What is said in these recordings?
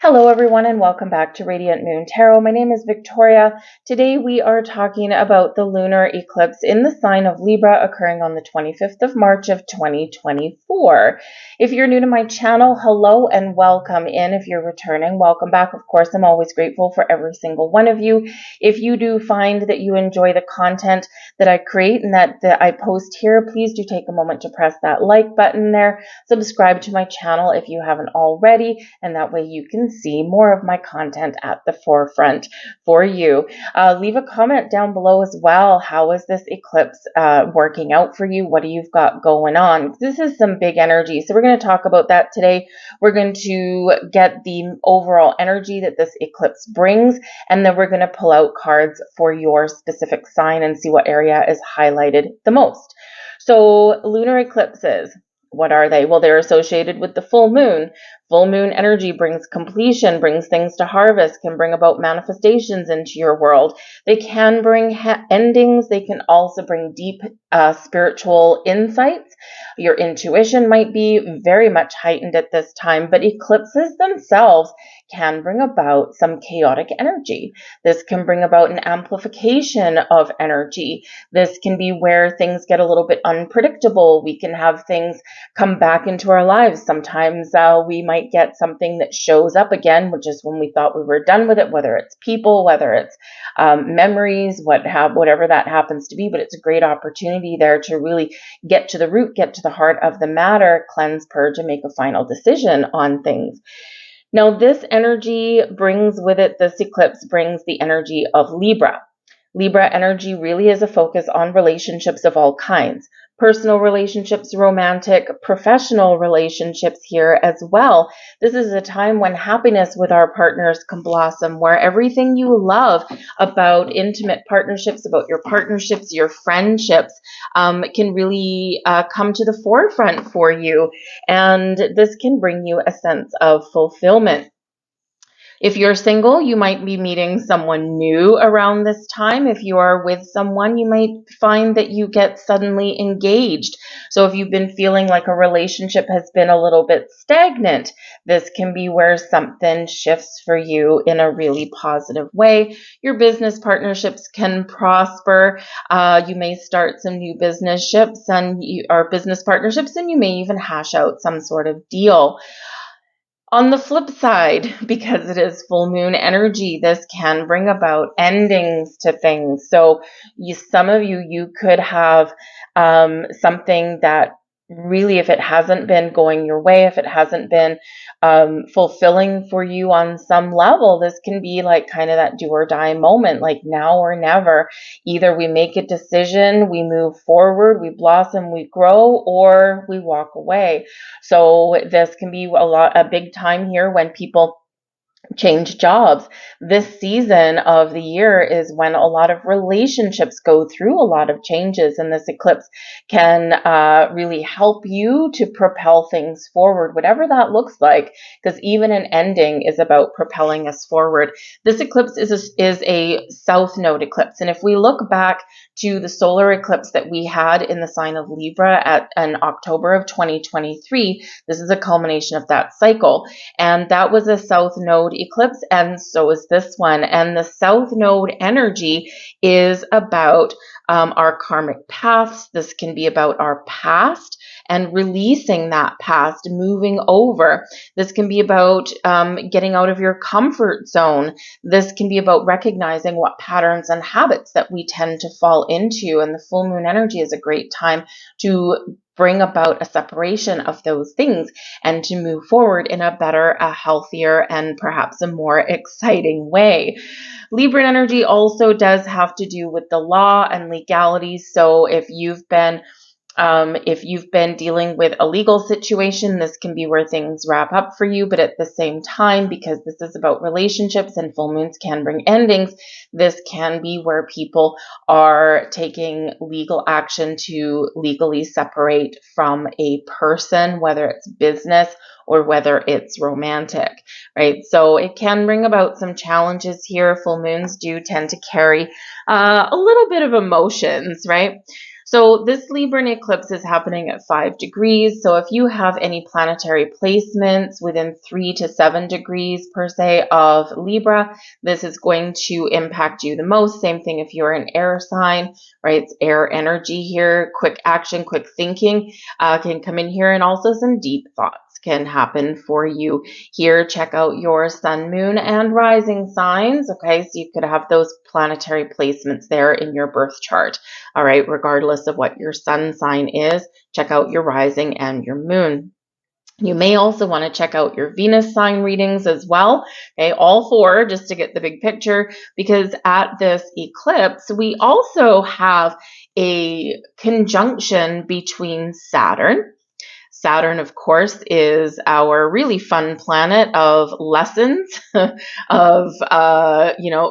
Hello everyone and welcome back to Radiant Moon Tarot. My name is Victoria. Today we are talking about the lunar eclipse in the sign of Libra occurring on the 25th of March of 2024. If you're new to my channel, hello and welcome in. If you're returning, welcome back. Of course, I'm always grateful for every single one of you. If you do find that you enjoy the content that I create and that I post here, please do take a moment to press that like button there. Subscribe to my channel if you haven't already, and that way you can see more of my content at the forefront for you. Leave a comment down below as well. How is this eclipse working out for you? What do you've got going on? This is some big energy, so we're going to talk about that today. We're going to get the overall energy that this eclipse brings, and then we're going to pull out cards for your specific sign and see what area is highlighted the most. So lunar eclipses, what are they? Well, they're associated with the full moon. Full moon energy brings completion, brings things to harvest, can bring about manifestations into your world. They can bring endings. They can also bring deep spiritual insights. Your intuition might be very much heightened at this time, but eclipses themselves can bring about some chaotic energy. This can bring about an amplification of energy. This can be where things get a little bit unpredictable. We can have things come back into our lives. Sometimes we might get something that shows up again, which is when we thought we were done with it, whether it's people, whether it's memories, whatever that happens to be. But it's a great opportunity there to really get to the root, get to the heart of the matter, cleanse, purge, and make a final decision on things. Now, this energy brings with it, this eclipse brings the energy of Libra. Libra energy really is a focus on relationships of all kinds. Personal relationships, romantic, professional relationships here as well. This is a time when happiness with our partners can blossom, where everything you love about intimate partnerships, about your partnerships, your friendships, can really come to the forefront for you. And this can bring you a sense of fulfillment. If you're single, you might be meeting someone new around this time. If you are with someone, you might find that you get suddenly engaged. So if you've been feeling like a relationship has been a little bit stagnant, this can be where something shifts for you in a really positive way. Your business partnerships can prosper. You may start some new business ships or business partnerships, and you may even hash out some sort of deal. On the flip side, because it is full moon energy, this can bring about endings to things. So some of you could have something that really, if it hasn't been going your way, if it hasn't been fulfilling for you on some level, this can be like kind of that do or die moment, like now or never. Either we make a decision, we move forward, we blossom, we grow, or we walk away. So this can be a big time here when people change jobs. This season of the year is when a lot of relationships go through a lot of changes, and this eclipse can really help you to propel things forward, whatever that looks like, because even an ending is about propelling us forward. This eclipse is a south node eclipse, and if we look back to the solar eclipse that we had in the sign of Libra in October of 2023, this is a culmination of that cycle, and that was a south node eclipse, and so is this one. And the south node energy is about our karmic paths. This can be about our past and releasing that past, moving over. This can be about getting out of your comfort zone. This can be about recognizing what patterns and habits that we tend to fall into. And the full moon energy is a great time to bring about a separation of those things and to move forward in a better, a healthier, and perhaps a more exciting way. Libra energy also does have to do with the law and legalities. So if you've been dealing with a legal situation, this can be where things wrap up for you. But at the same time, because this is about relationships and full moons can bring endings, this can be where people are taking legal action to legally separate from a person, whether it's business or whether it's romantic, right? So it can bring about some challenges here. Full moons do tend to carry a little bit of emotions, right? So this Libran eclipse is happening at 5 degrees. So if you have any planetary placements within 3 to 7 degrees per se of Libra, this is going to impact you the most. Same thing if you're an air sign, right? It's air energy here. Quick action, quick thinking can come in here, and also some deep thoughts can happen for you here. Check out your sun, moon, and rising signs. Okay, so you could have those planetary placements there in your birth chart. All right, regardless of what your sun sign is, check out your rising and your moon. You may also want to check out your Venus sign readings as well, okay, all four, just to get the big picture, because at this eclipse, we also have a conjunction between Saturn. Saturn, of course, is our really fun planet of lessons, of,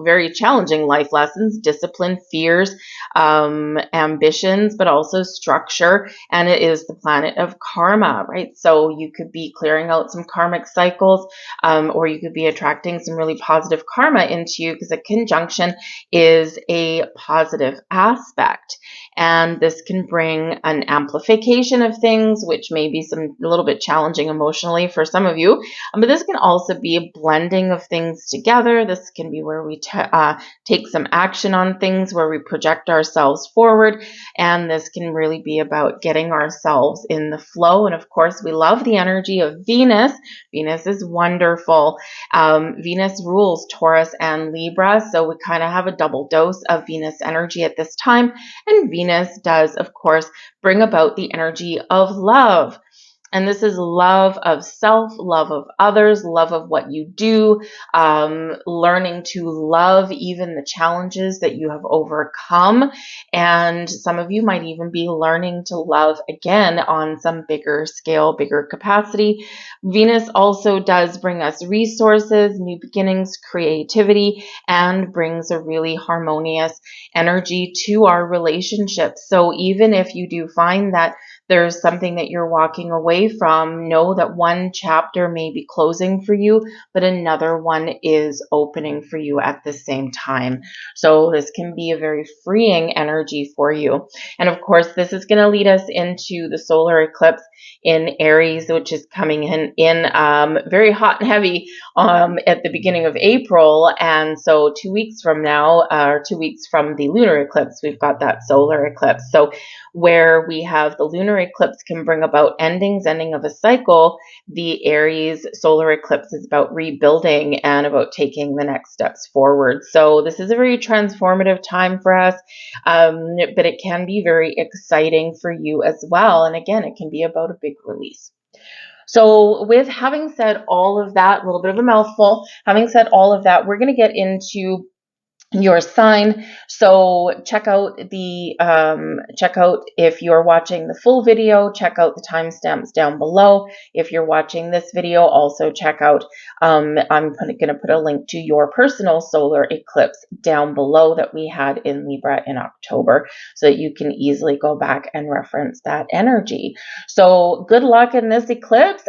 very challenging life lessons, discipline, fears, ambitions, but also structure. And it is the planet of karma, right? So you could be clearing out some karmic cycles, or you could be attracting some really positive karma into you, because a conjunction is a positive aspect. And this can bring an amplification of things, which may be a little bit challenging emotionally for some of you. But this can also be a blending of things together. This can be where we take some action on things, where we project ourselves forward. And this can really be about getting ourselves in the flow. And of course, we love the energy of Venus. Venus is wonderful. Venus rules Taurus and Libra. So we kind of have a double dose of Venus energy at this time. And Venus does, of course, bring about the energy of love. And this is love of self, love of others, love of what you do, learning to love even the challenges that you have overcome. And some of you might even be learning to love again on some bigger scale, bigger capacity. Venus also does bring us resources, new beginnings, creativity, and brings a really harmonious energy to our relationships. So even if you do find that there's something that you're walking away from, know that one chapter may be closing for you, but another one is opening for you at the same time. So this can be a very freeing energy for you. And of course, this is going to lead us into the solar eclipse in Aries, which is coming in very hot and heavy at the beginning of April. And so 2 weeks from now, or 2 weeks from the lunar eclipse, we've got that solar eclipse. So where we have the lunar eclipse can bring about ending of a cycle, the Aries solar eclipse is about rebuilding and about taking the next steps forward. So this is a very transformative time for us, but it can be very exciting for you as well. And again, it can be about a big release. So with having said all of that, a little bit of a mouthful, having said all of that, we're going to get into your sign. So check out if you're watching the full video, check out the timestamps down below. If you're watching this video, also check out, I'm going to put a link to your personal solar eclipse down below that we had in Libra in October, so that you can easily go back and reference that energy. So good luck in this eclipse.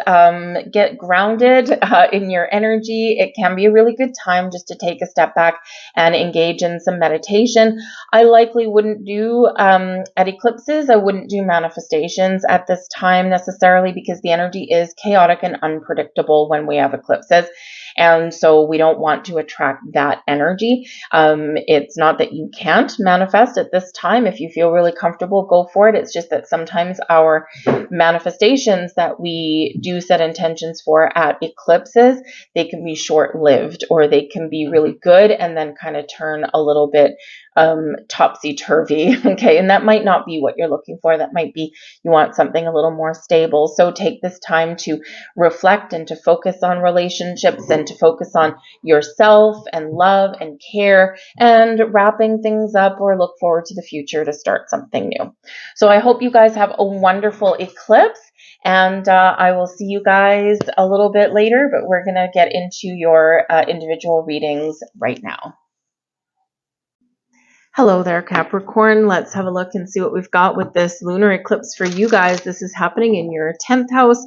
Get grounded in your energy. It can be a really good time just to take a step back and engage in some meditation. I likely wouldn't do, at eclipses, I wouldn't do manifestations at this time necessarily, because the energy is chaotic and unpredictable when we have eclipses. And so we don't want to attract that energy. It's not that you can't manifest at this time. If you feel really comfortable, go for it. It's just that sometimes our manifestations that we do set intentions for at eclipses, they can be short-lived, or they can be really good and then kind of turn a little bit topsy-turvy. Okay, and that might not be what you're looking for. That might be you want something a little more stable. So take this time to reflect and to focus on relationships and to focus on yourself and love and care and wrapping things up, or look forward to the future to start something new. So I hope you guys have a wonderful eclipse, and I will see you guys a little bit later, but we're going to get into your individual readings right now. Hello there, Capricorn. Let's have a look and see what we've got with this lunar eclipse for you guys. This is happening in your 10th house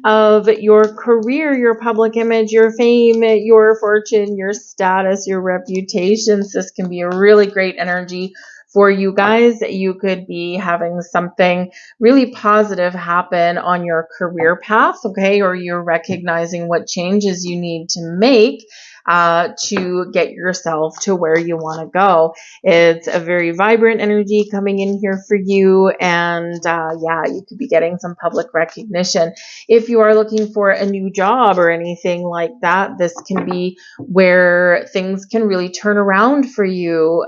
of your career, your public image, your fame, your fortune, your status, your reputations. This can be a really great energy For you guys, you could be having something really positive happen on your career path, okay? Or you're recognizing what changes you need to make to get yourself to where you want to go. It's a very vibrant energy coming in here for you. And yeah, you could be getting some public recognition. If you are looking for a new job or anything like that, this can be where things can really turn around for you.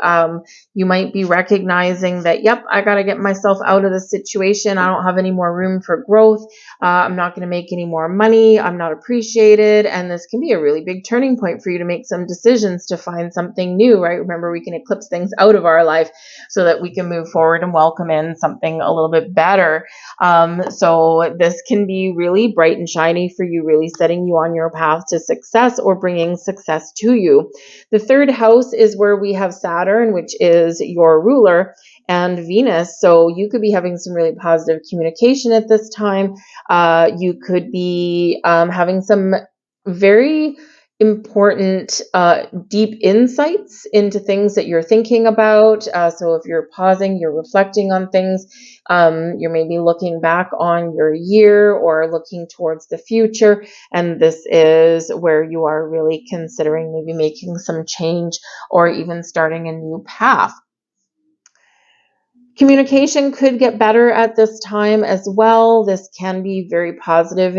You might be recognizing that, yep, I got to get myself out of this situation. I don't have any more room for growth. I'm not going to make any more money. I'm not appreciated. And this can be a really big turning point for you to make some decisions to find something new, right? Remember, we can eclipse things out of our life so that we can move forward and welcome in something a little bit better. So this can be really bright and shiny for you, really setting you on your path to success or bringing success to you. The third house is where we have Saturn, which is your ruler, and Venus. So you could be having some really positive communication at this time. You could be having some very important deep insights into things that you're thinking about. So if you're pausing, you're reflecting on things, you're maybe looking back on your year or looking towards the future, and this is where you are really considering maybe making some change or even starting a new path. Communication could get better at this time as well. This can be very positive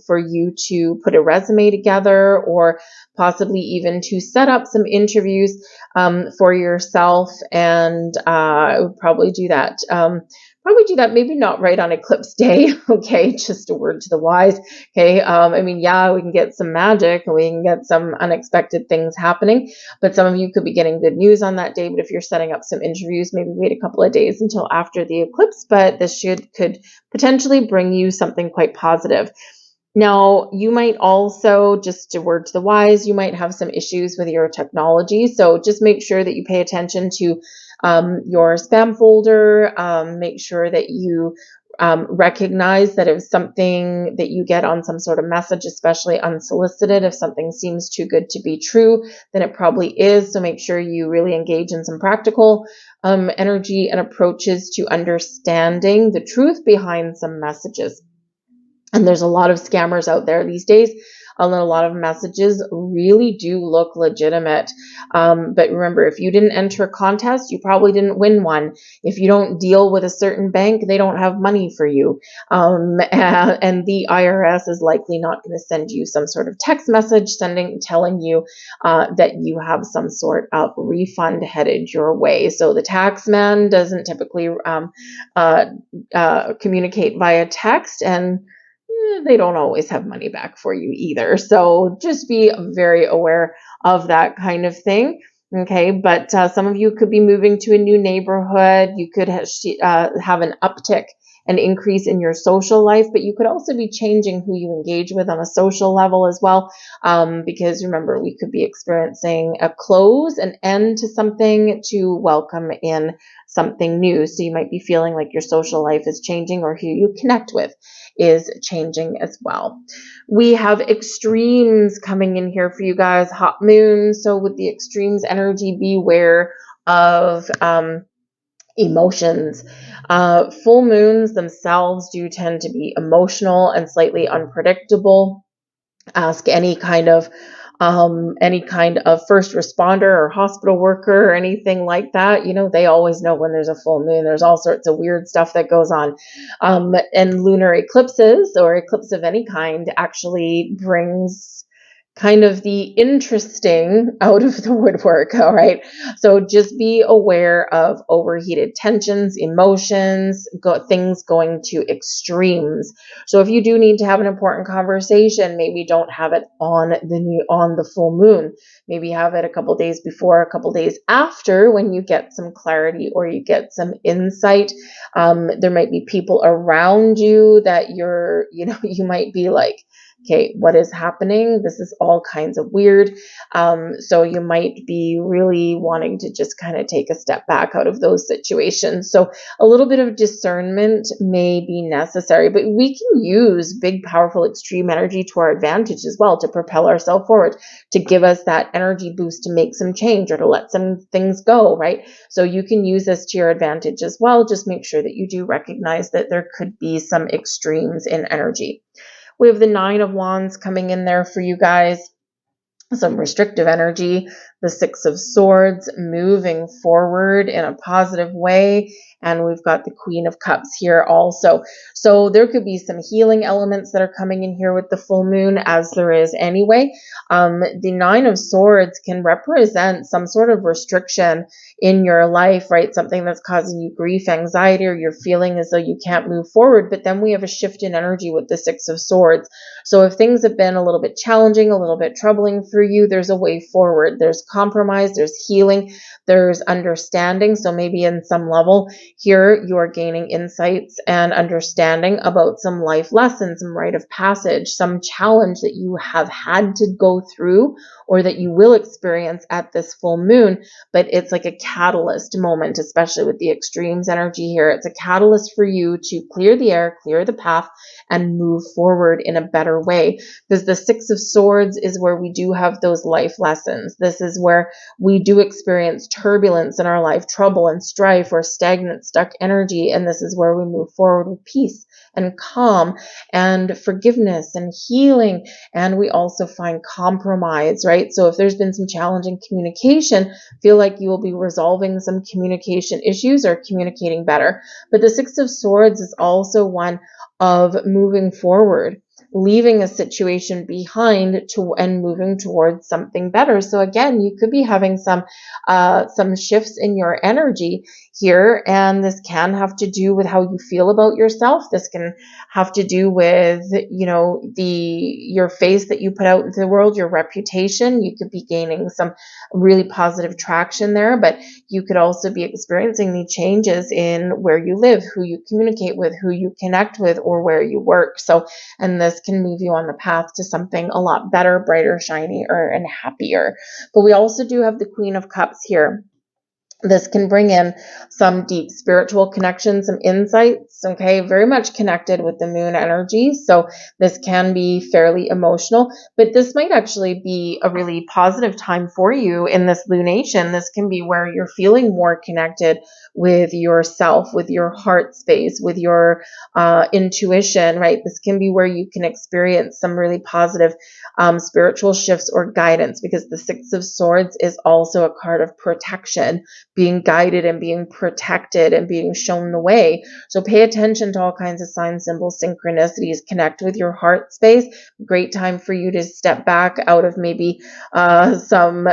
for you to put a resume together or possibly even to set up some interviews for yourself. And I would probably do that. Maybe not right on eclipse day. Okay, just a word to the wise. Okay, I mean, yeah, we can get some magic and we can get some unexpected things happening, but some of you could be getting good news on that day. But if you're setting up some interviews, maybe wait a couple of days until after the eclipse, but this could potentially bring you something quite positive. Now, you might also, just a word to the wise, you might have some issues with your technology. So just make sure that you pay attention to your spam folder. Make sure that you recognize that if something that you get on some sort of message, especially unsolicited, if something seems too good to be true, then it probably is. So make sure you really engage in some practical energy and approaches to understanding the truth behind some messages. And there's a lot of scammers out there these days. And a lot of messages really do look legitimate. But remember, if you didn't enter a contest, you probably didn't win one. If you don't deal with a certain bank, they don't have money for you. And the IRS is likely not going to send you some sort of text message telling you that you have some sort of refund headed your way. So the tax man doesn't typically communicate via text, and they don't always have money back for you either. So just be very aware of that kind of thing. Okay, but some of you could be moving to a new neighborhood. You could have an uptick, an increase in your social life, but you could also be changing who you engage with on a social level as well. Because remember, we could be experiencing a close, an end to something to welcome in something new. So you might be feeling like your social life is changing, or who you connect with is changing as well. We have extremes coming in here for you guys, hot moon. So with the extremes energy, beware of emotions. Full moons themselves do tend to be emotional and slightly unpredictable. Ask any kind of first responder or hospital worker or anything like that. You know, they always know when there's a full moon. There's all sorts of weird stuff that goes on. And lunar eclipses, or eclipse of any kind, actually brings kind of the interesting out of the woodwork. All right. So just be aware of overheated tensions, emotions, things going to extremes. So if you do need to have an important conversation, maybe don't have it on the full moon. Maybe have it a couple days before, a couple days after, when you get some clarity or you get some insight. There might be people around you that you might be like okay, what is happening? This is all kinds of weird. So you might be really wanting to just kind of take a step back out of those situations. So a little bit of discernment may be necessary, but we can use big, powerful, extreme energy to our advantage as well, to propel ourselves forward, to give us that energy boost to make some change or to let some things go, right? So you can use this to your advantage as well. Just make sure that you do recognize that there could be some extremes in energy. We have the Nine of Wands coming in there for you guys. Some restrictive energy, the Six of Swords moving forward in a positive way, and we've got the Queen of Cups here also. So there could be some healing elements that are coming in here with the full moon, as there is anyway. The Nine of Swords can represent some sort of restriction in your life, right? Something that's causing you grief, anxiety, or you're feeling as though you can't move forward. But then we have a shift in energy with the Six of Swords. So if things have been a little bit challenging, a little bit troubling for you, there's a way forward. There's compromise, there's healing, there's understanding. So maybe in some level here, you are gaining insights and understanding about some life lessons, some rite of passage, some challenge that you have had to go through or that you will experience at this full moon. But it's like a catalyst moment, especially with the extremes energy here. It's a catalyst for you to clear the air, clear the path, and move forward in a better way. Because the Six of Swords is where we do have those life lessons. This is where we do experience turbulence in our life, trouble and strife or stagnant, stuck energy. And this is where we move forward with peace and calm and forgiveness and healing. And we also find compromise, right? So if there's been some challenging communication, feel like you will be resolving some communication issues or communicating better. But the Six of Swords is also one of moving forward, leaving a situation behind and moving towards something better. So again, you could be having some shifts in your energy here, and this can have to do with how you feel about yourself. This can have to do with, your face that you put out into the world, your reputation. You could be gaining some really positive traction there, but you could also be experiencing the changes in where you live, who you communicate with, who you connect with, or where you work. So, and this can move you on the path to something a lot better, brighter, shinier, and happier. But we also do have the Queen of Cups here. This can bring in some deep spiritual connections, some insights, okay, very much connected with the moon energy. So this can be fairly emotional, but this might actually be a really positive time for you in this lunation. This can be where you're feeling more connected with yourself, with your heart space, with your intuition, right? This can be where you can experience some really positive spiritual shifts or guidance, because the Six of Swords is also a card of protection, being guided and being protected and being shown the way. So pay attention to all kinds of signs, symbols, synchronicities. Connect with your heart space. Great time for you to step back out of maybe some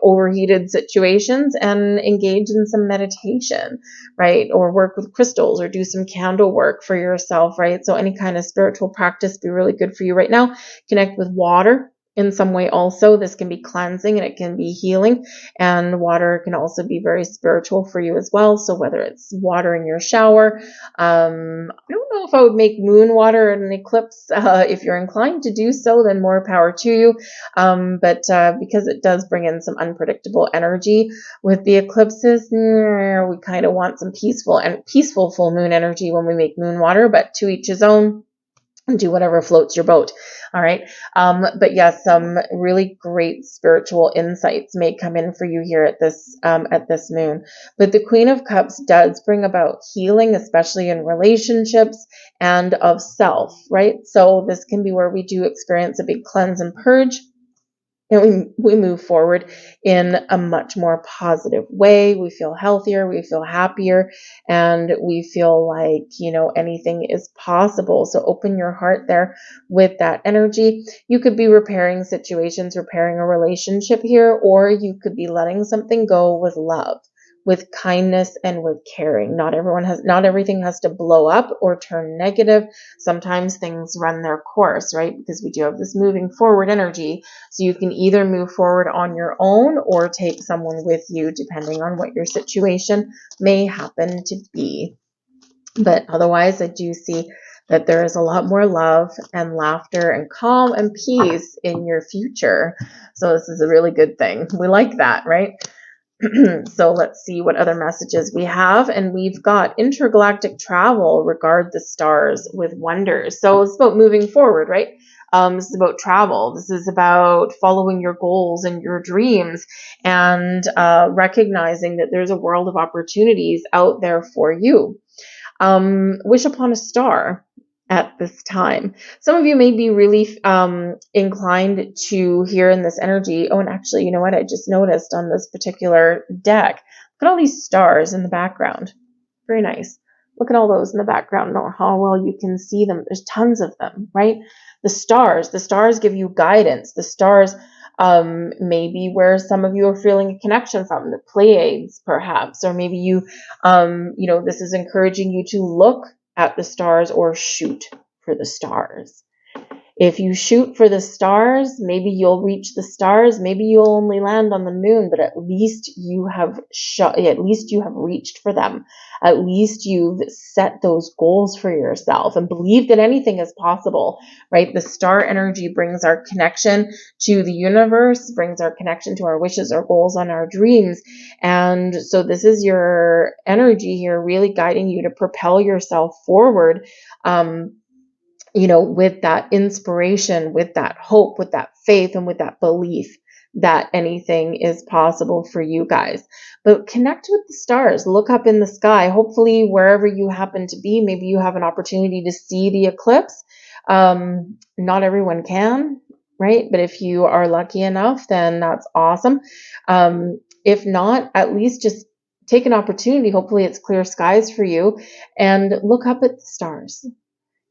overheated situations and engage in some meditation, right? Or work with crystals or do some candle work for yourself, right? So any kind of spiritual practice be really good for you right now. Connect with water in some way also. This can be cleansing and it can be healing, and water can also be very spiritual for you as well. So whether it's water in your shower, I don't know if I would make moon water in an eclipse. If you're inclined to do so, then more power to you. But because it does bring in some unpredictable energy with the eclipses, we kind of want some peaceful full moon energy when we make moon water, but to each his own. Do whatever floats your boat. All right. But yes, some really great spiritual insights may come in for you here at this moon. But the Queen of Cups does bring about healing, especially in relationships and of self, right? So this can be where we do experience a big cleanse and purge. And we move forward in a much more positive way. We feel healthier, we feel happier, and we feel like, anything is possible. So open your heart there with that energy. You could be repairing situations, repairing a relationship here, or you could be letting something go with love, with kindness, and with caring. Not everything has to blow up or turn negative. Sometimes things run their course, right? Because we do have this moving forward energy. So you can either move forward on your own or take someone with you, depending on what your situation may happen to be. But otherwise, I do see that there is a lot more love and laughter and calm and peace in your future. So this is a really good thing. We like that, right? So let's see what other messages we have. And we've got intergalactic travel, regard the stars with wonders. So it's about moving forward, right? This is about travel. This is about following your goals and your dreams, and recognizing that there's a world of opportunities out there for you. Wish upon a star at this time. Some of you may be really inclined to hear in this energy. Oh, and actually, you know what? I just noticed on this particular deck, look at all these stars in the background. Very nice. Look at all those in the background. I don't know how well you can see them. There's tons of them, right? The stars give you guidance. The stars maybe where some of you are feeling a connection from, the Pleiades perhaps, or maybe you, this is encouraging you to look at the stars or shoot for the stars. If you shoot for the stars, maybe you'll reach the stars. Maybe you'll only land on the moon, but at least you have reached for them. At least you've set those goals for yourself and believe that anything is possible, right? The star energy brings our connection to the universe, brings our connection to our wishes, our goals, and our dreams. And so this is your energy here, really guiding you to propel yourself forward, with that inspiration, with that hope, with that faith, and with that belief that anything is possible for you guys. But connect with the stars. Look up in the sky. Hopefully, wherever you happen to be, maybe you have an opportunity to see the eclipse. Not everyone can, right? But if you are lucky enough, then that's awesome. If not, at least just take an opportunity. Hopefully, it's clear skies for you, and look up at the stars.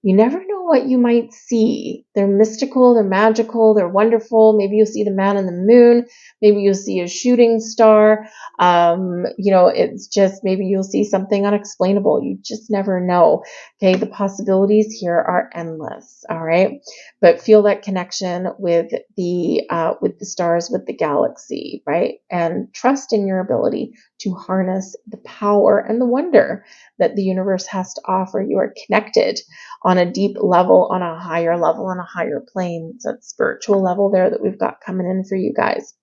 You never know what you might see. They're mystical, they're magical, they're wonderful. Maybe you'll see the man in the moon. Maybe you'll see a shooting star. It's just maybe you'll see something unexplainable. You just never know. Okay, the possibilities here are endless. All right, but feel that connection with the stars, with the galaxy, right? And trust in your ability to harness the power and the wonder that the universe has to offer. You are connected on a deep level, on a higher level, on a higher plane. It's that spiritual level there that we've got coming in for you guys.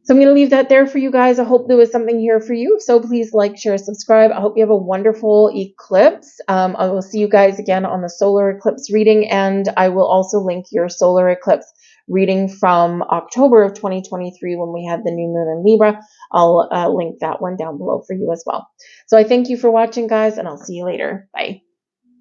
So I'm going to leave that there for you guys. I hope there was something here for you. So please like, share, subscribe. I hope you have a wonderful eclipse. I will see you guys again on the solar eclipse reading, and I will also link your solar eclipse reading from October of 2023 when we had the new moon in Libra. I'll link that one down below for you as well. So I thank you for watching, guys, and I'll see you later. Bye.